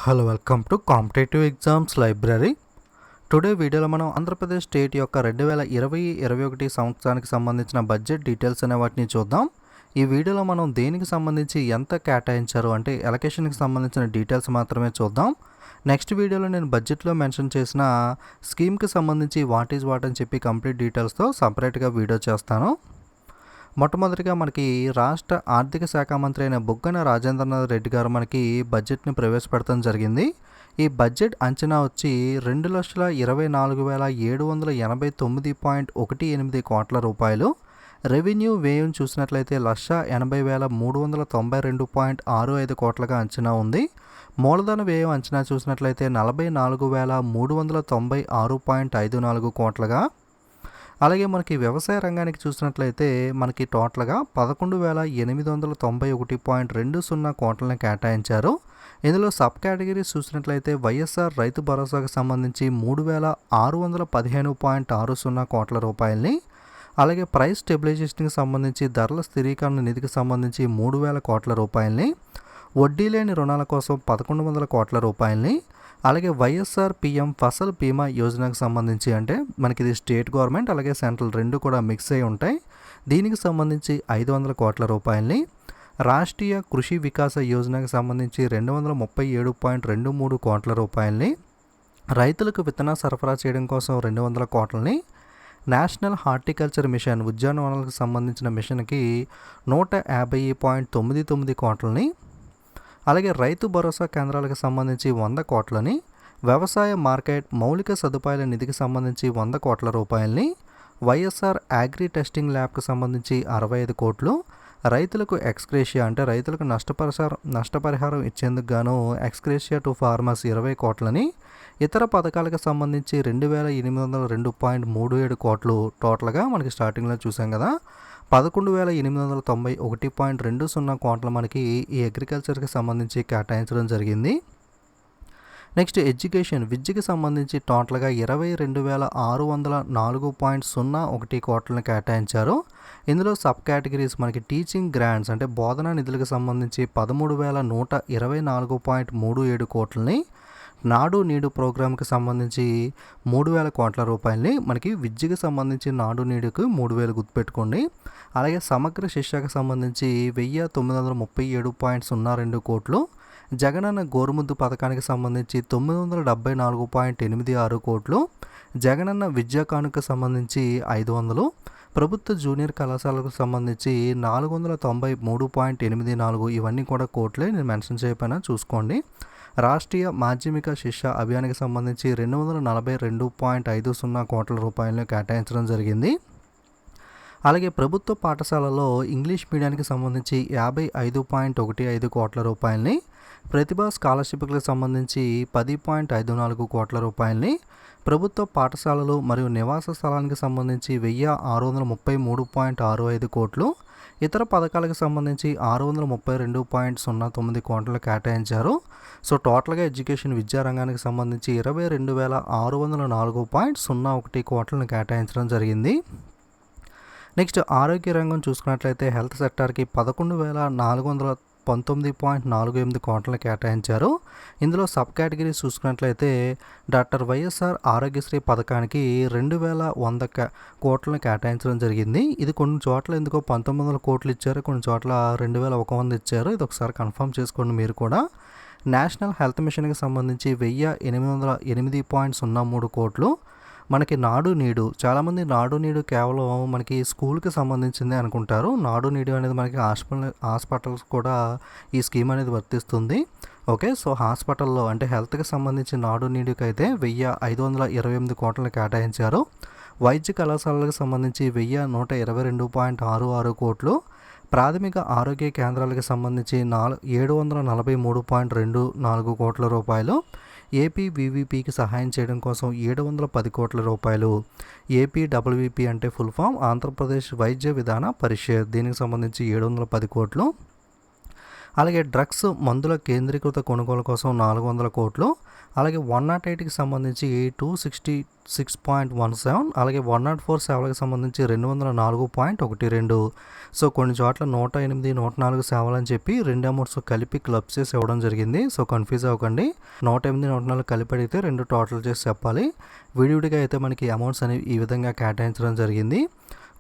Hello welcome to competitive exams library. Today వీడియోలో మనం Andhra Pradesh state యొక్క 2020-21 సంవత్సరానికి సంబంధించిన బడ్జెట్ డీటెయిల్స్ అనే వాటిని చూద్దాం. ఈ వీడియోలో మనం దేనికి సంబంధించి ఎంత కేటాయించారు అంటే ఎలకేషన్కి సంబంధించిన డీటెయిల్స్ మాత్రమే చూద్దాం. నెక్స్ట్ వీడియోలో నేను బడ్జెట్లో మెన్షన్ చేసిన స్కీమ్కి సంబంధించి వాట్ ఈజ్ వాట్ అని చెప్పి కంప్లీట్ డీటెయిల్స్తో సపరేట్గా వీడియో చేస్తాను. మొట్టమొదటిగా మనకి రాష్ట్ర ఆర్థిక శాఖ మంత్రి అయిన బుగ్గన రాజేంద్రనాథ్ రెడ్డి గారు మనకి బడ్జెట్ని ప్రవేశపెడతాం జరిగింది. ఈ బడ్జెట్ అంచనా వచ్చి 2,24,789.18 కోట్ల రూపాయలు. రెవెన్యూ వ్యయం చూసినట్లయితే 1,80,392.65 కోట్లుగా అంచనా ఉంది. మూలధన వ్యయం అంచనా చూసినట్లయితే 44,396.54 కోట్లుగా. అలాగే మనకి వ్యవసాయ రంగానికి చూసినట్లయితే మనకి టోటల్గా 11,891.20 కోట్లని కేటాయించారు. ఇందులో సబ్ కేటగిరీస్ చూసినట్లయితే వైఎస్ఆర్ రైతు భరోసాకు సంబంధించి 3,615.60 కోట్ల రూపాయలని, అలాగే ప్రైస్ స్టెబిలైజేషన్కి సంబంధించి ధరల స్థిరీకరణ నిధికి సంబంధించి 3,000 కోట్ల రూపాయలని, వడ్డీ లేని రుణాల కోసం 1,100 కోట్ల రూపాయలని, అలాగే వైఎస్ఆర్ పిఎం ఫసల్ బీమా యోజనకు సంబంధించి అంటే మనకి ఇది స్టేట్ గవర్నమెంట్ అలాగే సెంట్రల్ రెండు కూడా మిక్స్ అయి ఉంటాయి. దీనికి సంబంధించి 500 కోట్ల రూపాయలని, రాష్ట్రీయ కృషి వికాస యోజనకు సంబంధించి 237.23 కోట్ల రూపాయలని, రైతులకు విత్తన సరఫరా చేయడం కోసం 200 కోట్లని, నేషనల్ హార్టికల్చర్ మిషన్ ఉద్యానవనాలకు సంబంధించిన మిషన్కి 150.99 కోట్లని, అలాగే రైతు భరోసా కేంద్రాలకు సంబంధించి 100 కోట్లని, వ్యవసాయ మార్కెట్ మౌలిక సదుపాయాల నిధికి సంబంధించి 100 కోట్ల రూపాయలని, వైఎస్ఆర్ అగ్రి టెస్టింగ్ ల్యాబ్కి సంబంధించి 65 కోట్లు, రైతులకు ఎక్స్గ్రేషియా అంటే రైతులకు నష్టపరిహారం ఇచ్చేందుకు గాను ఎక్స్గ్రేషియా టు ఫార్మర్స్ 20 కోట్లని, ఇతర పథకాలకు సంబంధించి 2,802.37 కోట్లు టోటల్గా మనకి స్టార్టింగ్లో చూసాం కదా. 11,891.20 కోట్ల మనకి ఈ అగ్రికల్చర్కి సంబంధించి కేటాయించడం జరిగింది. నెక్స్ట్ ఎడ్యుకేషన్ విద్యకి సంబంధించి టోటల్గా 22,604.01 కోట్లను కేటాయించారు. ఇందులో సబ్ కేటగిరీస్ మనకి టీచింగ్ గ్రాంట్స్ అంటే బోధనా నిధులకు సంబంధించి 13,124.37 కోట్లని, నాడు నీడు ప్రోగ్రామ్కి సంబంధించి 3,000 కోట్ల రూపాయలని, మనకి విద్యకు సంబంధించి నాడు నీడుకు 3,000 గుర్తుపెట్టుకోండి. అలాగే సమగ్ర శిక్షకు సంబంధించి 1,937.02 కోట్లు, జగనన్న గోరుముద్దు పథకానికి సంబంధించి 974.86 కోట్లు, జగనన్న విద్యా కానుక సంబంధించి 500, ప్రభుత్వ జూనియర్ కళాశాలకు సంబంధించి 493.84 ఇవన్నీ కూడా కోట్లే, నేను మెన్షన్ చేయకపోయినా చూసుకోండి. రాష్ట్రీయ మాధ్యమిక శిక్ష అభియానికి సంబంధించి 242.50 కోట్ల రూపాయలను కేటాయించడం జరిగింది. అలాగే ప్రభుత్వ పాఠశాలలో ఇంగ్లీష్ మీడియానికి సంబంధించి 55.15 కోట్ల రూపాయలని, ప్రతిభా స్కాలర్షిప్లకు సంబంధించి 10.54 కోట్ల రూపాయలని, ప్రభుత్వ పాఠశాలలు మరియు నివాస స్థలానికి సంబంధించి 1,633.65 కోట్లు, ఇతర పథకాలకు సంబంధించి 632.09 కోట్లు కేటాయించారు. సో టోటల్గా ఎడ్యుకేషన్ విద్యారంగానికి సంబంధించి 22,604.01 కోట్లను కేటాయించడం జరిగింది. నెక్స్ట్ ఆరోగ్య రంగం చూసుకున్నట్లయితే హెల్త్ సెక్టార్కి 11,419.48 కోట్లను కేటాయించారు. ఇందులో సబ్ కేటగిరీస్ చూసుకున్నట్లయితే డాక్టర్ వైఎస్ఆర్ ఆరోగ్యశ్రీ పథకానికి 2,100 కోట్లను కేటాయించడం జరిగింది. ఇది కొన్ని చోట్ల ఎందుకో 1,900 కోట్లు ఇచ్చారు, కొన్ని చోట్ల 2,100 ఇచ్చారు. ఇది ఒకసారి కన్ఫర్మ్ చేసుకోండి మీరు కూడా. నేషనల్ హెల్త్ మిషన్కి సంబంధించి 1,808.03 కోట్లు, మనకి నాడు నీడు చాలామంది నాడు నీడు కేవలం మనకి స్కూల్కి సంబంధించింది అనుకుంటారు. నాడు నీడు అనేది మనకి హాస్పిటల్స్ కూడా ఈ స్కీమ్ అనేది వర్తిస్తుంది. ఓకే, సో హాస్పిటల్లో అంటే హెల్త్కి సంబంధించి నాడు నీడుకి అయితే 1,528 కోట్లను కేటాయించారు. వైద్య కళాశాలలకు సంబంధించి 1,122.66 కోట్లు, ప్రాథమిక ఆరోగ్య కేంద్రాలకు సంబంధించి 743.24 కోట్ల రూపాయలు, ఏపీ వివిపికి సహాయం చేయడం కోసం 710 కోట్ల రూపాయలు, ఏపీడబ్ల్యూపీ అంటే ఫుల్ ఫామ్ ఆంధ్రప్రదేశ్ వైద్య విధాన పరిషత్, దీనికి సంబంధించి 710 కోట్లు, అలాగే డ్రగ్స్ మందుల కేంద్రీకృత కొనుగోలు కోసం 400 కోట్లు, అలాగే 108కి సంబంధించి 266.17, అలాగే 104 సేవలకు సంబంధించి 204.12. సో కొన్ని చోట్ల 108, 104 సేవలు అని చెప్పి రెండు అమౌంట్స్ కలిపి క్లబ్ చేసి ఇవ్వడం జరిగింది. సో కన్ఫ్యూజ్ అవ్వకండి, 108, 104 కలిపి అడిగితే రెండు టోటల్ చేసి చెప్పాలి. విడివిడిగా అయితే మనకి అమౌంట్స్ అనేవి ఈ విధంగా కేటాయించడం జరిగింది.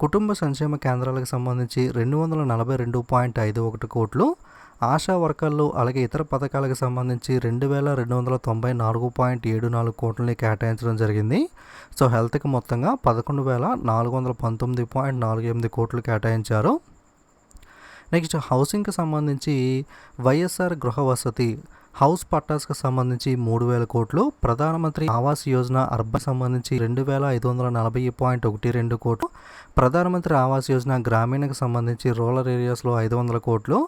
కుటుంబ సంక్షేమ కేంద్రాలకు సంబంధించి 242.51 కోట్లు, ఆశా వర్కర్లు అలాగే ఇతర పథకాలకు సంబంధించి 2294.74 కోట్లని కేటాయించడం జరిగింది. సో హెల్త్కి మొత్తంగా 11,419.48 కోట్లు కేటాయించారు. నెక్స్ట్ హౌసింగ్కి సంబంధించి వైఎస్ఆర్ గృహ వసతి హౌస్ పట్టాస్కి సంబంధించి 3,000 కోట్లు, ప్రధానమంత్రి ఆవాస్ యోజన అర్బన్ సంబంధించి 2,540.12 కోట్లు, ప్రధానమంత్రి ఆవాస్ యోజన గ్రామీణకు సంబంధించి రూరల్ ఏరియాస్లో 500 కోట్లు,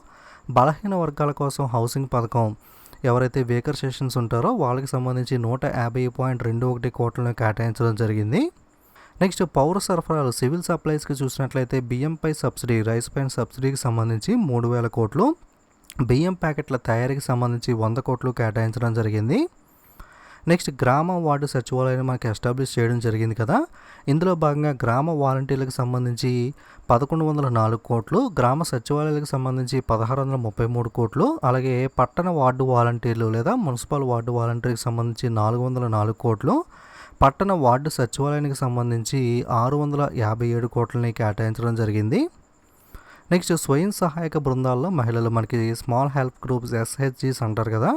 బలహీన వర్గాల కోసం హౌసింగ్ పథకం ఎవరైతే వేకర్ సెషన్స్ ఉంటారో వాళ్ళకి సంబంధించి 150.21 కోట్లను కేటాయించడం జరిగింది. నెక్స్ట్ పౌర సరఫరాలు సివిల్ సప్లైస్కి చూసినట్లయితే బియ్యంపై సబ్సిడీ రైస్ పైన సబ్సిడీకి సంబంధించి 3,000 కోట్లు, బియ్యం ప్యాకెట్ల తయారీకి సంబంధించి 100 కోట్లు కేటాయించడం జరిగింది. నెక్స్ట్ గ్రామ వార్డు సచివాలయాన్ని మనకి ఎస్టాబ్లిష్ చేయడం జరిగింది కదా, ఇందులో భాగంగా గ్రామ వాలంటీర్లకు సంబంధించి 1,104 కోట్లు, గ్రామ సచివాలయాలకు సంబంధించి 1,633 కోట్లు, అలాగే పట్టణ వార్డు వాలంటీర్లు లేదా మున్సిపల్ వార్డు వాలంటీర్కి సంబంధించి 404 కోట్లు, పట్టణ వార్డు సచివాలయానికి సంబంధించి 657 కోట్లని కేటాయించడం జరిగింది. నెక్స్ట్ స్వయం సహాయక బృందాల్లో మహిళలు మనకి స్మాల్ హెల్ప్ గ్రూప్స్ SHGs అంటారు కదా,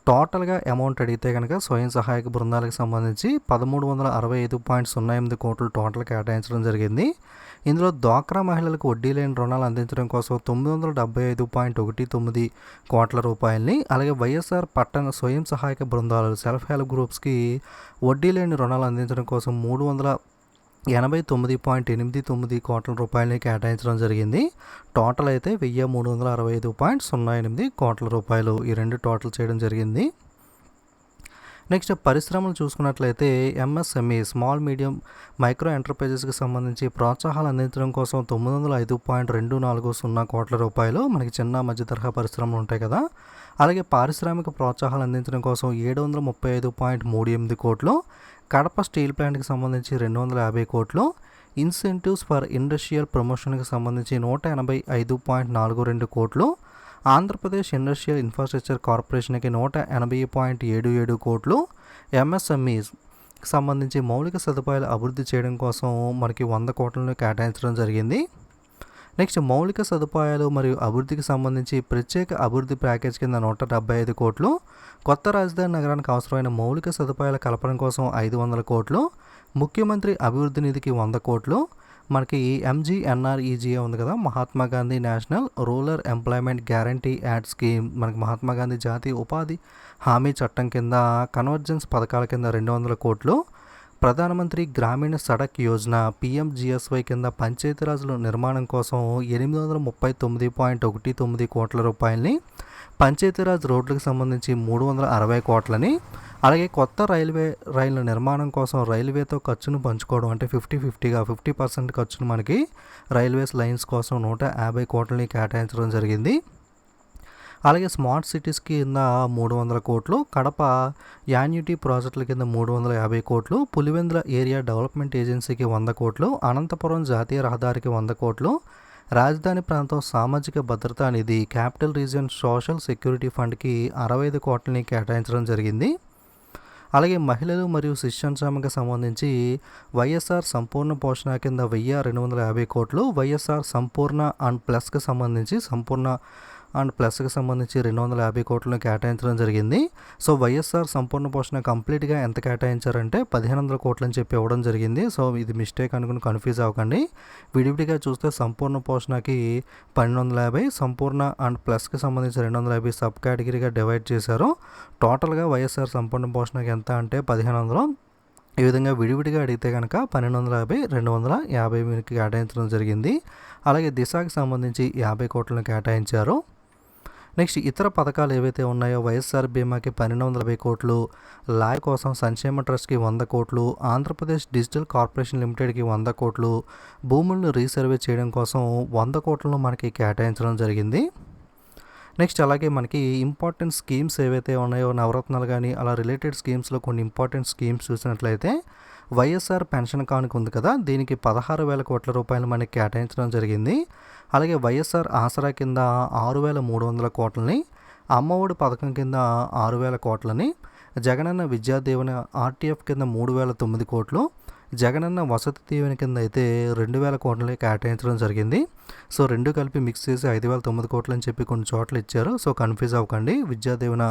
టోటల్గా అమౌంట్ అడిగితే కనుక స్వయం సహాయక బృందాలకు సంబంధించి 1,365.08 కోట్లు టోటల్ కేటాయించడం జరిగింది. ఇందులో డ్వాక్రా మహిళలకు వడ్డీ లేని రుణాలు అందించడం కోసం 975.19 కోట్ల రూపాయలని, అలాగే వైఎస్ఆర్ పట్టణ స్వయం సహాయక బృందాలు సెల్ఫ్ హెల్ప్ గ్రూప్స్కి వడ్డీ లేని రుణాలు అందించడం కోసం 389.89 కోట్ల రూపాయలని కేటాయించడం జరిగింది. టోటల్ అయితే 1,365.08 కోట్ల రూపాయలు ఈ రెండు టోటల్ చేయడం జరిగింది. నెక్స్ట్ పరిశ్రమలు చూసుకున్నట్లయితే MSME స్మాల్ మీడియం మైక్రో ఎంటర్ప్రైజెస్కి సంబంధించి ప్రోత్సాహాలు అందించడం కోసం 905.240 కోట్ల రూపాయలు మనకి చిన్న మధ్య తరహా పరిశ్రమలు ఉంటాయి కదా, అలాగే పారిశ్రామిక ప్రోత్సాహాలు అందించడం కోసం 735.38 కోట్లు, కడప స్టీల్ ప్లాంట్కి సంబంధించి 250 కోట్లు, ఇన్సెంటివ్స్ ఫర్ ఇండస్ట్రియల్ ప్రమోషన్కి సంబంధించి 185.42 కోట్లు, ఆంధ్రప్రదేశ్ ఇండస్ట్రియల్ ఇన్ఫ్రాస్ట్రక్చర్ కార్పొరేషన్కి 180.77 కోట్లు, MSMEస్కి సంబంధించి మౌలిక సదుపాయాలు అభివృద్ధి చేయడం కోసం మనకి 100 కోట్లను కేటాయించడం జరిగింది. నెక్స్ట్ మౌలిక సదుపాయాలు మరియు అభివృద్ధికి సంబంధించి ప్రత్యేక అభివృద్ధి ప్యాకేజ్ కింద 175 కోట్లు, కొత్త రాజధాని నగరానికి అవసరమైన మౌలిక సదుపాయాల కల్పన కోసం 500 కోట్లు, ముఖ్యమంత్రి అభివృద్ధి నిధికి 100 కోట్లు, మనకి MGNREGA ఉంది కదా, Mahatma Gandhi national rural employment guarantee add scheme, మనకి మహాత్మా గాంధీ జాతీయ ఉపాధి హామీ చట్టం కింద కన్వర్జెన్స్ పథకాల కింద 200 కోట్లు, ప్రధానమంత్రి గ్రామీణ సడక్ యోజన PMGSY కింద పంచాయతీరాజుల నిర్మాణం కోసం 839.19 కోట్ల రూపాయలని, పంచాయతీరాజ్ రోడ్లకు సంబంధించి 360 కోట్లని, అలాగే కొత్త రైళ్ల నిర్మాణం కోసం రైల్వేతో ఖర్చును పంచుకోవడం అంటే 50-50గా 50% ఖర్చును మనకి రైల్వేస్ లైన్స్ కోసం 150 కోట్లని కేటాయించడం జరిగింది. అలాగే స్మార్ట్ సిటీస్ కింద 300 కోట్లు, కడప యాన్యుటీ ప్రాజెక్టుల కింద 350 కోట్లు, పులివెందుల ఏరియా డెవలప్మెంట్ ఏజెన్సీకి 100 కోట్లు, అనంతపురం జాతీయ రహదారికి 100 కోట్లు, రాజధాని ప్రాంతం సామాజిక భద్రతా నిధి క్యాపిటల్ రీజియన్ సోషల్ సెక్యూరిటీ ఫండ్కి 65 కోట్లని కేటాయించడం జరిగింది. అలాగే మహిళలు మరియు శిశుసంక్షేమకు సంబంధించి వైఎస్ఆర్ సంపూర్ణ పోషణ కింద 1,250 కోట్లు, వైఎస్ఆర్ సంపూర్ణ అండ్ ప్లస్కి సంబంధించి 250 కోట్లను కేటాయించడం జరిగింది. సో వైఎస్ఆర్ సంపూర్ణ పోషణ కంప్లీట్గా ఎంత కేటాయించారంటే 1,500 కోట్లు అని చెప్పి ఇవ్వడం జరిగింది. సో ఇది మిస్టేక్ అనుకుని కన్ఫ్యూజ్ అవ్వకండి. విడివిడిగా చూస్తే సంపూర్ణ పోషణకి 1,250, సంపూర్ణ అండ్ ప్లస్కి సంబంధించి 250 సబ్ కేటగిరీగా డివైడ్ చేశారు. టోటల్గా వైఎస్ఆర్ సంపూర్ణ పోషణకి ఎంత అంటే 1,500. ఈ విధంగా విడివిడిగా అడిగితే కనుక 1,250, 250 మీకు కేటాయించడం జరిగింది. అలాగే దిశకి సంబంధించి 50 కోట్లను కేటాయించారు. నెక్స్ట్ ఇతర పథకాలు ఏవైతే ఉన్నాయో వైఎస్ఆర్ బీమాకి 1,250 కోట్లు, లాయ్ కోసం సంక్షేమ ట్రస్ట్కి 100 కోట్లు, ఆంధ్రప్రదేశ్ డిజిటల్ కార్పొరేషన్ లిమిటెడ్కి 100 కోట్లు, భూములను రీసర్వే చేయడం కోసం 100 కోట్లను మనకి కేటాయించడం జరిగింది. నెక్స్ట్ అలాగే మనకి ఇంపార్టెంట్ స్కీమ్స్ ఏవైతే ఉన్నాయో నవరత్నాలు కానీ అలా రిలేటెడ్ స్కీమ్స్లో కొన్ని ఇంపార్టెంట్ స్కీమ్స్ చూసినట్లయితే వైఎస్ఆర్ పెన్షన్ కానుక ఉంది కదా, దీనికి 16,000 కోట్ల రూపాయలు మనకి కేటాయించడం జరిగింది. అలాగే వైఎస్ఆర్ ఆసరా కింద 6,300 కోట్లని, అమ్మఒడి పథకం కింద 6,000 కోట్లని, జగనన్న విద్యా దీవెన ఆర్టీఎఫ్ కింద 3,009 కోట్లు, జగనన్న వసతి దీవెన కింద అయితే 2,000 కోట్లని కేటాయించడం జరిగింది. సో రెండు కలిపి మిక్స్ చేసి 5,009 కోట్లు అని చెప్పి కొన్ని చోట్ల ఇచ్చారు. సో కన్ఫ్యూజ్ అవ్వకండి. విద్యా దీవెన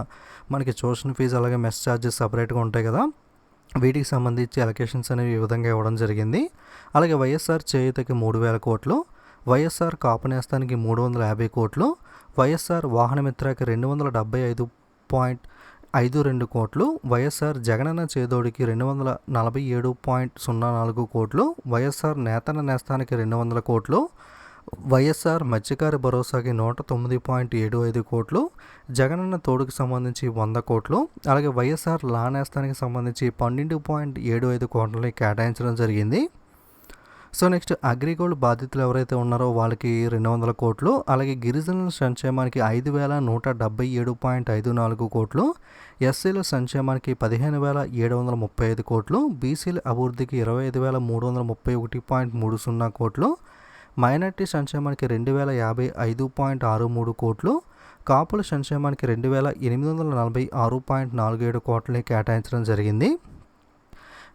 మనకి ట్యూషన్ ఫీజు అలాగే మెస్ ఛార్జెస్ సపరేట్గా ఉంటాయి కదా, వీటికి సంబంధించి అలొకేషన్స్ అనేవి ఈ విధంగా ఇవ్వడం జరిగింది. అలాగే వైఎస్ఆర్ చేయూతకి 3,000 కోట్లు, వైఎస్ఆర్ కాపు నేస్తానికి 350 కోట్లు, వైఎస్ఆర్ వాహనమిత్రకి 275.52 కోట్లు, వైఎస్ఆర్ జగనన్న చేదోడికి 247.04 కోట్లు, వైఎస్ఆర్ నేతన్న నేస్తానికి 200 కోట్లు, వైఎస్ఆర్ మత్స్యకార భరోసాకి 109.75 కోట్లు, జగనన్న తోడుకి సంబంధించి 100 కోట్లు, అలాగే వైఎస్ఆర్ లా నేస్తానికి సంబంధించి 12.75 కోట్లని కేటాయించడం జరిగింది. సో నెక్స్ట్ అగ్రిగోల్డ్ బాధితులు ఎవరైతే ఉన్నారో వాళ్ళకి 200 కోట్లు, అలాగే గిరిజనుల సంక్షేమానికి 5,177.54 కోట్లు, ఎస్సీల సంక్షేమానికి 15,735 కోట్లు, బీసీల అభివృద్ధికి 25,331.30 కోట్లు, మైనార్టీ సంక్షేమానికి 2,055.63 కోట్లు, కాపుల సంక్షేమానికి 2,846.47 కోట్లని కేటాయించడం జరిగింది.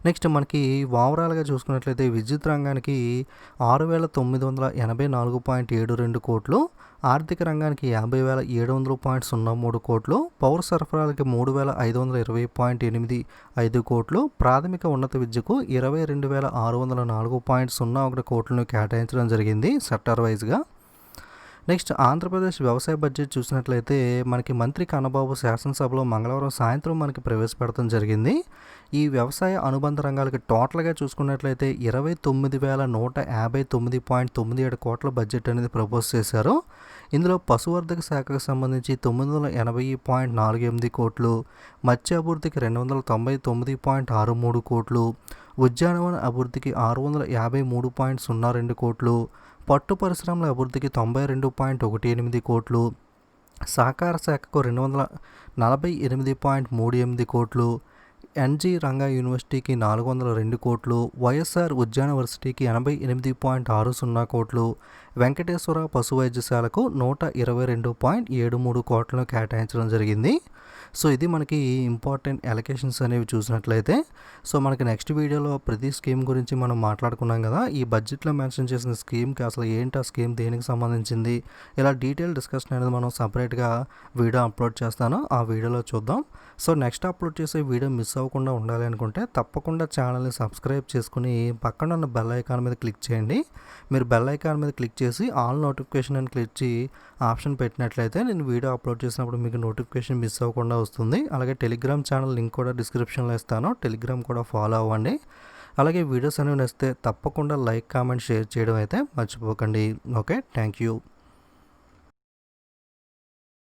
నెక్స్ట్ మనకి ఓవరాల్గా చూసుకున్నట్లయితే విద్యుత్ రంగానికి 6,984.72 కోట్లు, ఆర్థిక రంగానికి 50,700.03 కోట్లు, పౌర సరఫరాలకి 3,520.85 కోట్లు, ప్రాథమిక ఉన్నత విద్యకు 22,604.01 కోట్లను కేటాయించడం జరిగింది సెక్టార్ వైజ్గా. నెక్స్ట్ ఆంధ్రప్రదేశ్ వ్యవసాయ బడ్జెట్ చూసినట్లయితే మనకి మంత్రి కన్నబాబు శాసనసభలో మంగళవారం సాయంత్రం మనకి ప్రవేశపెడతం జరిగింది. ఈ వ్యవసాయ అనుబంధ రంగాలకి టోటల్గా చూసుకున్నట్లయితే 29,159.97 కోట్ల బడ్జెట్ అనేది ప్రపోజ్ చేశారు. ఇందులో పశువర్ధక శాఖకు సంబంధించి 980.48 కోట్లు, మత్స్య అభివృద్ధికి 299.63 కోట్లు, ఉద్యానవన అభివృద్ధికి 653.02 కోట్లు, పట్టు పరిశ్రమల అభివృద్ధికి 92.18 కోట్లు, సహకార శాఖకు 248.38 కోట్లు, ఎన్జీ రంగా యూనివర్సిటీకి 402 కోట్లు, వైఎస్ఆర్ ఉద్యాన యూనివర్సిటీకి 88.60 కోట్లు, వెంకటేశ్వర పశు వైద్యశాలకు 122.73 కోట్లను కేటాయించడం జరిగింది. సో ఇది మనకి ఇంపార్టెంట్ అలొకేషన్స్ అనేవి చూసినట్లయితే. సో మనకి నెక్స్ట్ వీడియోలో ప్రతి స్కీమ్ గురించి మనం మాట్లాడుకున్నాం కదా, ఈ బడ్జెట్లో మెన్షన్ చేసిన స్కీమ్కి అసలు ఏంటి, ఆ స్కీమ్ దేనికి సంబంధించింది, ఇలా డీటెయిల్ డిస్కషన్ అనేది మనం సపరేట్గా వీడియో అప్లోడ్ చేస్తాను, ఆ వీడియోలో చూద్దాం. సో నెక్స్ట్ అప్లోడ్ చేసే వీడియో మిస్ అవ్వకుండా ఉండాలి అనుకుంటే తప్పకుండా ఛానల్ని సబ్స్క్రైబ్ చేసుకుని పక్కన ఉన్న బెల్ ఐకాన్ మీద క్లిక్ చేయండి. మీరు బెల్ ఐకాన్ మీద క్లిక్ చేసి ఆల్ నోటిఫికేషన్ అని క్లిక్ చేసి ఆప్షన్ పెట్టినట్లయితే నేను వీడియో అప్లోడ్ చేసినప్పుడు మీకు నోటిఫికేషన్ మిస్ అవ్వకుండా వస్తుంది. అలాగే టెలిగ్రామ్ ఛానల్ లింక్ కూడా డిస్క్రిప్షన్లో ఇస్తాను, టెలిగ్రామ్ కూడా ఫాలో అవ్వండి. అలాగే వీడియోస్ అనేవి నచ్చితే తప్పకుండా లైక్, కామెంట్, షేర్ చేయడం అయితే మర్చిపోకండి. Okay, thank you.